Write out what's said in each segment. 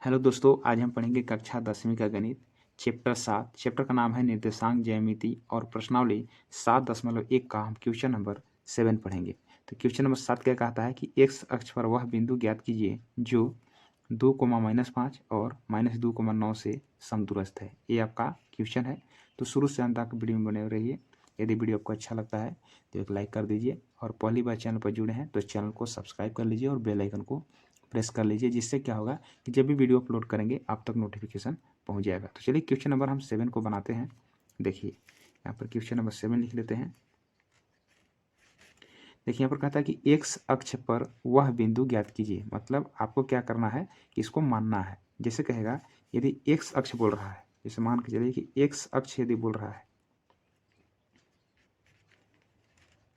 Hello दोस्तों, आज हम पढ़ेंगे कक्षा 10वीं का गणित चैप्टर 7। चैप्टर का नाम है निर्देशांक ज्यामिति और प्रश्नावली 7.1 का हम क्वेश्चन नंबर 7 पढ़ेंगे। तो क्वेश्चन नंबर 7 क्या कहता है कि एक्स अक्ष पर वह बिंदु ज्ञात कीजिए जो 2, -5 और -2,9 से समदूरस्थ है। ये आपका क्वेश्चन है। तो शुरू से अंत तक वीडियो में बने रहिए। यदि वीडियो आपको अच्छा लगता है तो एक लाइक कर दीजिए और पहली बार चैनल पर जुड़े हैं तो चैनल को सब्सक्राइब कर लीजिए और बेल आइकन को प्रेस कर लीजिए, जिससे क्या होगा कि जब भी वीडियो अपलोड करेंगे आप तक नोटिफिकेशन पहुंच जाएगा। तो चलिए क्वेश्चन नंबर हम 7 को बनाते हैं। देखिए यहाँ पर क्वेश्चन नंबर 7 लिख लेते हैं। देखिए यहाँ पर कहता है कि एक्स अक्ष पर वह बिंदु ज्ञात कीजिए। मतलब आपको क्या करना है कि इसको मानना है। जैसे कहेगा यदि एक्स अक्ष बोल रहा है, जैसे मान के चलिए कि एक्स अक्ष यदि बोल रहा है,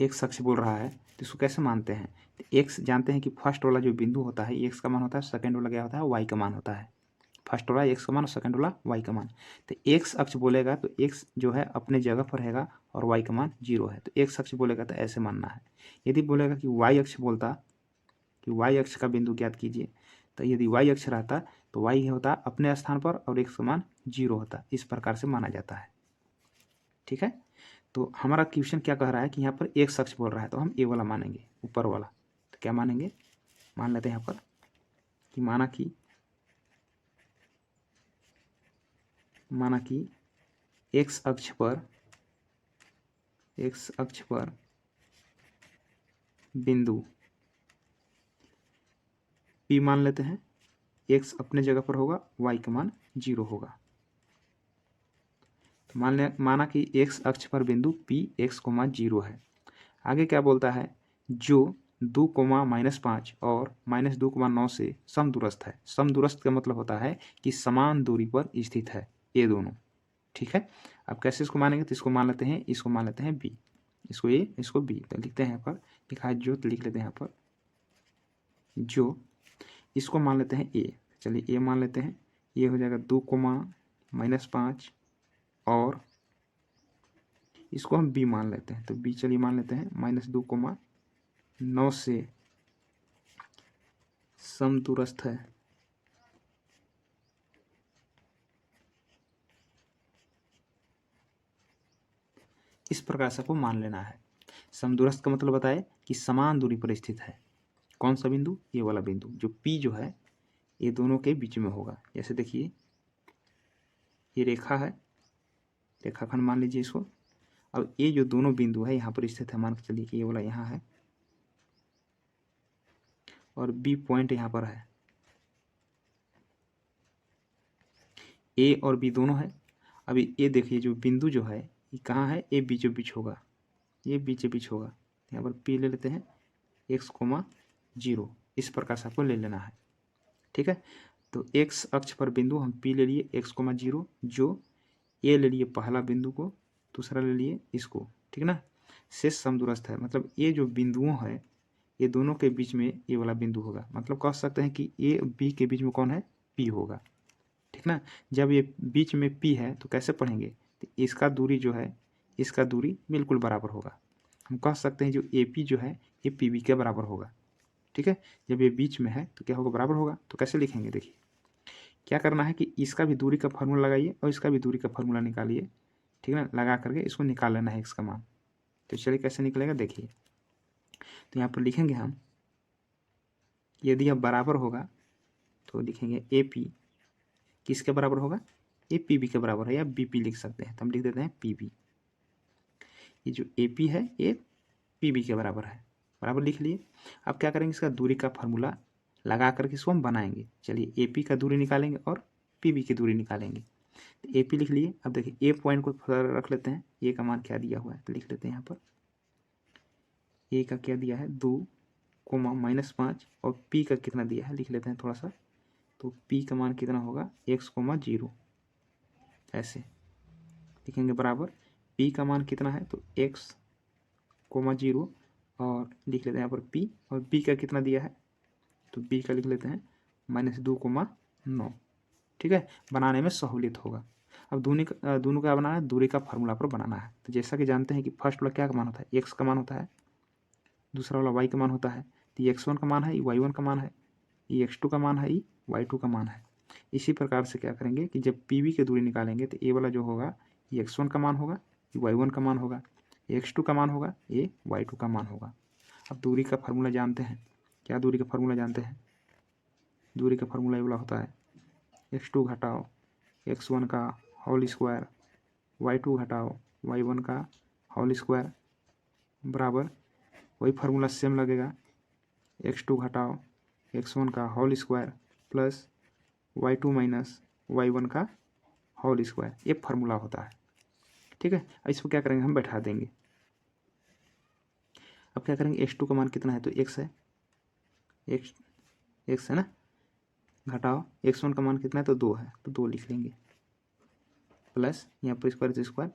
एक्स अक्ष बोल रहा है तो इसको कैसे मानते हैं। तो एक्स जानते हैं कि फर्स्ट वाला जो बिंदु होता है एक्स का मान होता है, सेकंड वाला क्या होता है वाई का मान होता है। फर्स्ट वाला एक्स का मान और सेकंड वाला वाई का मान। तो एक्स अक्ष बोलेगा तो एक्स जो है अपने जगह पर रहेगा और वाई का मान 0 है। तो एक्स अक्ष बोलेगा तो ऐसे मानना है। यदि बोलेगा कि वाई अक्ष बोलता कि वाई अक्ष का बिंदु ज्ञात कीजिए, तो यदि वाई अक्ष रहता तो वाई होता अपने स्थान पर और एक्स का मान 0 होता। इस प्रकार से माना जाता है। ठीक है। तो हमारा क्वेश्चन क्या कह रहा है कि यहाँ पर एक्स अक्ष बोल रहा है तो हम ए वाला मानेंगे, ऊपर वाला। तो क्या मानेंगे, मान लेते हैं यहाँ पर कि माना कि एक्स अक्ष पर बिंदु P मान लेते हैं। एक्स अपने जगह पर होगा, वाई का मान 0 होगा। तो माना कि एक्स अक्ष पर बिंदु P x, 0 है। आगे क्या बोलता है, जो 2, -5 और -2,9 से समदूरस्थ है। समदूरस्थ का मतलब होता है कि समान दूरी पर स्थित है ये दोनों। ठीक है। अब कैसे इसको मानेंगे, तो इसको मान लेते हैं, इसको मान लेते हैं बी, इसको ए, इसको बी। तो लिखते हैं यहाँ पर, लिखा है जो, तो लिख लेते हैं यहाँ पर जो। इसको मान लेते हैं ए। चलिए ए मान लेते हैं। ये हो जाएगा 2, -5 और इसको हम बी मान लेते हैं। तो बी चलिए मान लेते हैं -2,9 से समदूरस्थ है। इस प्रकार से आपको मान लेना है। समदूरस्थ का मतलब बताए कि समान दूरी पर स्थित है। कौन सा बिंदु, ये वाला बिंदु जो P जो है ये दोनों के बीच में होगा। जैसे देखिए ये रेखा है, रेखाखंड मान लीजिए इसको। अब ये जो दोनों बिंदु है यहाँ पर स्थित है, मान के चलिए कि ये वाला यहाँ है और B पॉइंट यहाँ पर है। A और B दोनों है। अभी ये देखिए जो बिंदु जो है ये कहाँ है, ये बीचों बीच होगा, ये बीचों बीच होगा। यहाँ पर P ले लेते हैं x, 0। इस प्रकार से आपको ले लेना है। ठीक है। तो x अक्ष पर बिंदु हम P ले लिए x, 0, जो ए ले लिए पहला बिंदु को, दूसरा ले लिए इसको। ठीक ना। शेष समदूरस्थ है, मतलब ये जो बिंदुओं है ये दोनों के बीच में ये वाला बिंदु होगा। मतलब कह सकते हैं कि ए बी के बीच में कौन है, पी होगा। ठीक ना। जब ये बीच में पी है तो कैसे पढ़ेंगे, तो इसका दूरी जो है इसका दूरी बिल्कुल बराबर होगा। हम कह सकते हैं जो ए पी जो है ये पी बी के बराबर होगा। ठीक है। जब ये बीच में है तो क्या होगा, बराबर होगा। तो कैसे लिखेंगे, देखिए क्या करना है कि इसका भी दूरी का फार्मूला लगाइए और इसका भी दूरी का फार्मूला निकालिए। ठीक है ना। लगा करके इसको निकाल लेना है एक्स का मान। तो चलिए कैसे निकलेगा, देखिए। तो यहाँ पर लिखेंगे हम, यदि यह बराबर होगा तो लिखेंगे ए पी किसके बराबर होगा, ए पी बी के बराबर है, या बी पी लिख सकते हैं। तो हम लिख देते हैं पी बी। ये जो ए पी है ये पी बी के बराबर है, बराबर लिख लिए। अब क्या करेंगे, इसका दूरी का फार्मूला लगा करके इसको हम बनाएंगे। चलिए ए पी का दूरी निकालेंगे और पी बी की दूरी निकालेंगे। ए पी लिख लिए। अब देखिए ए पॉइंट को रख लेते हैं, ए का मान क्या दिया हुआ है तो लिख लेते हैं यहाँ पर। ए का क्या दिया है 2, -5 और पी का कितना दिया है लिख लेते हैं थोड़ा सा। तो पी का मान कितना होगा x, 0 ऐसे लिखेंगे बराबर। पी का मान कितना है तो x, 0 और लिख लेते हैं यहाँ पर p। और b का कितना दिया है तो b का लिख लेते हैं -2,9। ठीक है। बनाने में सहूलियत होगा। अब दोनों का बनाना है, दूरी का फार्मूला पर बनाना है। तो जैसा कि जानते हैं कि फर्स्ट वाला क्या का मान होता है, एक्स का मान होता है, दूसरा वाला वाई का मान होता है। तो ये x1 का मान है, ये y1 का मान है, ये x2 का मान है, ये y2 का मान है। इसी प्रकार से क्या करेंगे कि जब पी की दूरी निकालेंगे तो ए वाला जो होगा ये x1 का मान होगा, ये y1 का मान होगा, ये x2 का मान होगा, ये y2 का मान होगा। अब दूरी का फार्मूला जानते हैं, क्या दूरी का फार्मूला जानते हैं? दूरी का फार्मूला ये वाला होता है x2 घटाओ x1 का होल स्क्वायर, y2 घटाओ y1 का होल स्क्वायर बराबर वही फार्मूला सेम लगेगा, x2 घटाओ x1 का whole square plus y2 minus y1 का होल स्क्वायर, ये फार्मूला होता है। ठीक है, इसको क्या करेंगे हम बैठा देंगे। अब क्या करेंगे, x2 का मान कितना है तो x है, x है ना, घटाओ x1 का मान कितना है तो 2 है तो 2 लिख लेंगे प्लस यहाँ पर स्क्वायर से स्क्वायर,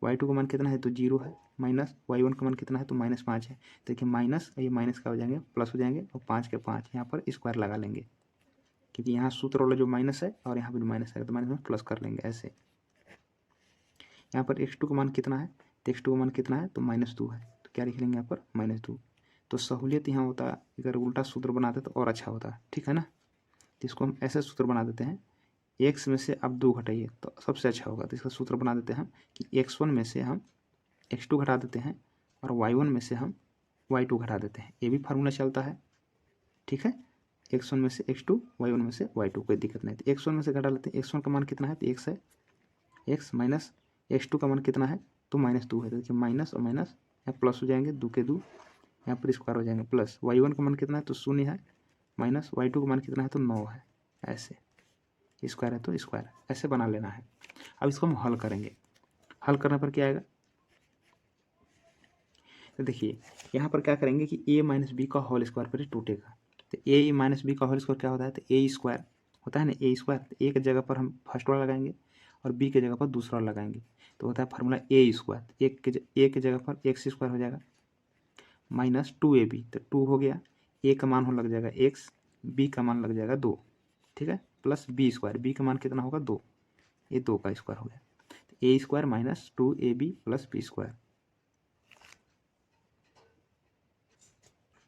y2 का मान कितना है तो 0 है माइनस y1 का मान कितना है तो -5 है। देखिए माइनस ये माइनस का हो जाएंगे प्लस हो जाएंगे और 5 के 5 यहाँ पर स्क्वायर लगा लेंगे क्योंकि यहाँ सूत्र वाला जो माइनस है और यहाँ पर माइनस है तो माइनस में प्लस कर लेंगे ऐसे। यहाँ पर x2 का मान कितना है तो x2 का मान कितना है तो -2 है तो क्या लिख लेंगे यहाँ पर -2। तो सहूलियत यहाँ होता है अगर उल्टा सूत्र बनाते तो और अच्छा होता है, ठीक है ना। तो इसको हम ऐसे सूत्र बना देते हैं, x में से अब 2 घटाइए तो सबसे अच्छा होगा। तो इसका सूत्र बना देते हैं कि x1 में से हम x2 घटा देते हैं और y1 में से हम y2 घटा देते हैं, ये भी फार्मूला चलता है। ठीक है, x1 में से x2 y1 में से y2, कोई दिक्कत नहीं। तो x1 में से घटा लेते हैं, x1 का मान कितना है तो x है, x माइनस x2 का मान कितना है तो -2 है। तो देखिए माइनस और माइनस यहाँ प्लस हो जाएंगे, 2 के 2 यहाँ पर स्क्वायर हो जाएंगे प्लस y1 का मान कितना है तो 0 है माइनस y2 का मान कितना है तो 9 है, ऐसे स्क्वायर है तो स्क्वायर ऐसे बना लेना है। अब इसको हम हल करेंगे, हल करने पर क्या आएगा तो देखिए यहाँ पर क्या करेंगे कि a माइनस बी का होल स्क्वायर पर टूटेगा। तो a माइनस बी का होल स्क्वायर क्या होता है तो a स्क्वायर होता है ना, a स्क्वायर। तो a की जगह पर हम फर्स्ट वाला लगाएंगे और b की जगह पर दूसरा लगाएंगे तो होता है फार्मूला a स्क्वायर। a की जगह पर x स्क्वायर हो जाएगा माइनस 2ab, तो 2 हो गया, a का मान हो लग जाएगा x, b का मान लग जाएगा 2, ठीक है, प्लस b स्क्वायर, b का मान कितना होगा 2, ये 2 का स्क्वायर हो गया। तो a square minus 2ab plus b square,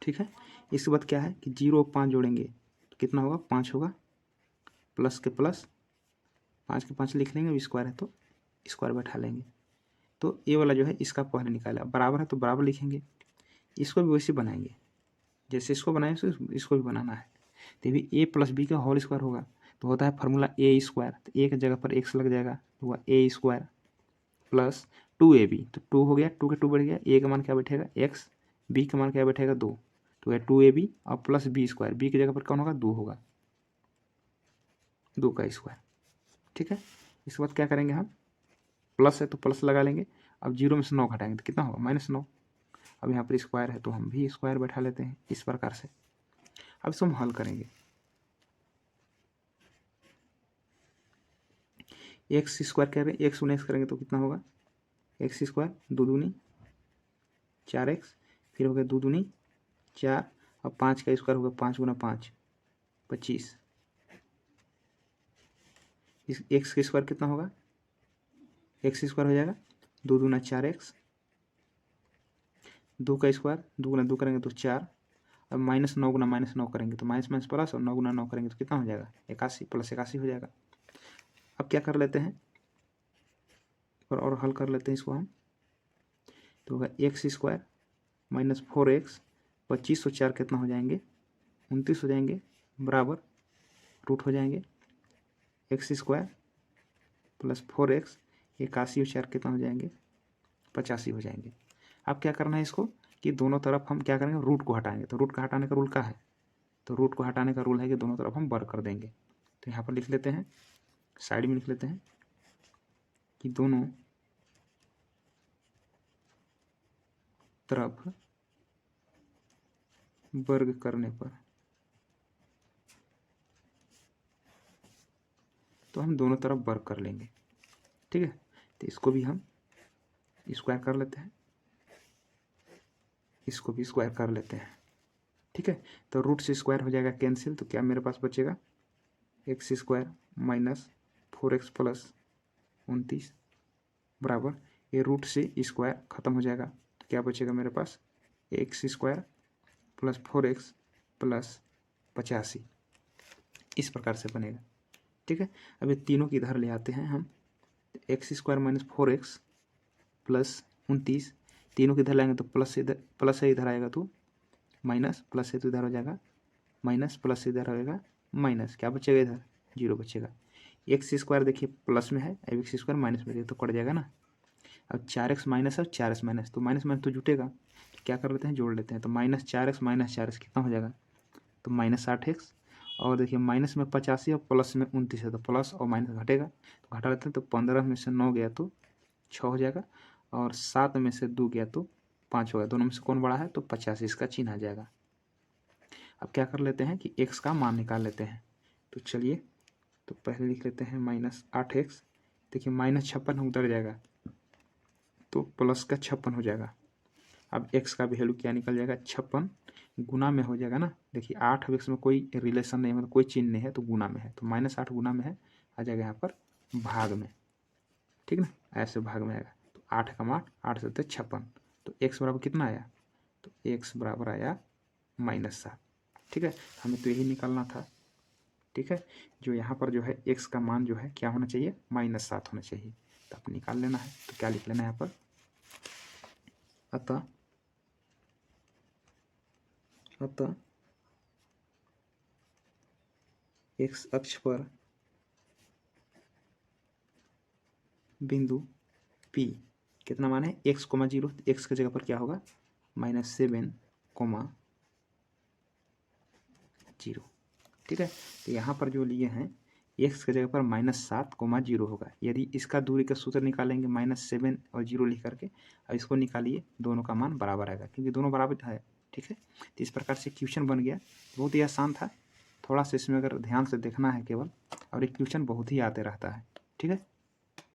ठीक है। इसके बाद क्या है कि 0 और 5 जोड़ेंगे तो कितना होगा 5 होगा, प्लस के प्लस 5 के 5 लिख लेंगे, स्क्वायर है तो स्क्वायर बैठा लेंगे। तो ये वाला जो है इसका पहले निकाला, बराबर है तो बराबर लिखेंगे, इसको भी वैसे बनाएंगे जैसे इसको बनाए इसको भी बनाना है। तो भी a प्लस बी का होल स्क्वायर होगा तो होता है फार्मूला a स्क्वायर। तो a की जगह पर x लग जाएगा तो हुआ a स्क्वायर प्लस 2ab, तो 2 हो गया, 2 के 2 बढ़ गया, a का मान क्या बैठेगा x, b का मान क्या बैठेगा 2, तो है 2ab और प्लस b स्क्वायर, b की जगह पर कौन होगा 2 होगा, 2 का स्क्वायर, ठीक है। इसके बाद क्या करेंगे हम, प्लस है तो प्लस लगा लेंगे। अब 0 में से 9 घटाएंगे तो कितना होगा -9। अब यहाँ पर स्क्वायर है तो हम भी स्क्वायर बैठा लेते हैं इस प्रकार से। अब इसको हम हल करेंगे, एक्स स्क्वायर कह रहे हैं, एक्स 1 करेंगे तो कितना होगा एक्स स्क्वायर 2 दूनी 4x, फिर हो गया 2 दूनी 4 और 5 का स्क्वायर होगा 5 गुना 5 25। इस एक्स का स्क्वायर कितना होगा, एक्स स्क्वायर हो जाएगा 2 दूना 4x, 2 का स्क्वायर 2 गुना 2 करेंगे तो 4, अब -9 गुना -9 करेंगे तो माइनस माइनस प्लस, और 9 गुना 9 करेंगे तो कितना हो जाएगा 81 प्लस 81 हो जाएगा। अब क्या कर लेते हैं और हल कर लेते हैं इसको हम, तो होगा एक्स स्क्वायर माइनस 4x 25 और 4 कितना हो जाएंगे 29 हो जाएंगे, बराबर रूट हो जाएंगे एक्स स्क्वायर प्लस 4x 81 और 4 कितना हो जाएंगे 85 हो जाएंगे। अब क्या करना है इसको कि दोनों तरफ हम क्या करेंगे रूट को हटाएंगे। तो रूट का हटाने का रूल क्या है, तो रूट को हटाने का रूल है कि दोनों तरफ हम वर्ग कर देंगे। तो यहाँ पर लिख लेते हैं, साइड में लिख लेते हैं कि दोनों तरफ वर्ग करने पर, तो हम दोनों तरफ वर्ग कर लेंगे, ठीक है। तो इसको भी हम स्क्वायर कर लेते हैं, इसको भी स्क्वायर कर लेते हैं, ठीक है। तो रूट से स्क्वायर हो जाएगा कैंसिल, तो क्या मेरे पास बचेगा x square minus 4x plus 29 बराबर, ये रूट से स्क्वायर खत्म हो जाएगा तो क्या बचेगा मेरे पास x square plus 4x plus 85, इस प्रकार से बनेगा, ठीक है। अब ये तीनों की इधर ले आते हैं हम, x square minus 4x plus 29, तीनों के इधर लाएंगे तो प्लस से इधर, प्लस से इधर आएगा तो माइनस, प्लस से तो इधर हो जाएगा माइनस, प्लस से इधर होएगा माइनस, क्या बचेगा इधर 0 बचेगा। एक्स स्क्वायर देखिए प्लस में है, अब एक्स स्क्वायर माइनस में तो कट जाएगा ना। अब 4x माइनस और 4x माइनस, तो माइनस माइनस तो जुटेगा, तो क्या कर लेते हैं जोड़ लेते हैं, तो माइनस 4x माइनस 4x कितना हो जाएगा, तो माइनस 8x। और देखिए माइनस में 85 और प्लस में 29 है, तो प्लस और माइनस घटेगा, तो घटा लेते हैं, तो 15 में से 9 गया तो 6 हो जाएगा, और 7 में से 2 गया तो 5 होगा, दोनों में से कौन बड़ा है, तो 85 इसका चिन्ह आ जाएगा। अब क्या कर लेते हैं कि x का मान निकाल लेते हैं, तो चलिए तो पहले लिख लेते हैं माइनस 8x, देखिए माइनस 56 उधर जाएगा तो प्लस का 56 हो जाएगा। अब x का वैल्यू क्या निकल जाएगा, 56 गुना में हो जाएगा ना, देखिए 8 अब x में कोई रिलेशन नहीं, मतलब कोई चिन्ह नहीं है, तो गुना में है, तो -8 गुना में है, आ जाएगा यहाँ पर भाग में, ठीक ना, ऐसे भाग में आएगा, तो 8 का मान 8 से 56, तो x बराबर कितना आया, तो x बराबर आया -7, ठीक है। हमें तो यही निकालना था, ठीक है। जो यहाँ पर जो है x का मान जो है क्या होना चाहिए, -7 होना चाहिए, तो आप निकाल लेना है, तो क्या लिख लेना है यहाँ पर, अतः x अक्ष पर बिंदु P कितना मान है, x, 0, x की जगह पर क्या होगा -7, 0, ठीक है। तो यहाँ पर जो लिए हैं x की जगह पर -7, 0 होगा, यदि इसका दूरी का सूत्र निकालेंगे -7 और 0 लिख करके, अब इसको निकालिए, दोनों का मान बराबर आएगा, क्योंकि दोनों बराबर है, ठीक है। तो इस प्रकार से क्वेश्चन बन गया, बहुत ही आसान था, थोड़ा सा इसमें अगर ध्यान से देखना है केवल, और एक क्वेश्चन बहुत ही आते रहता है, ठीक है।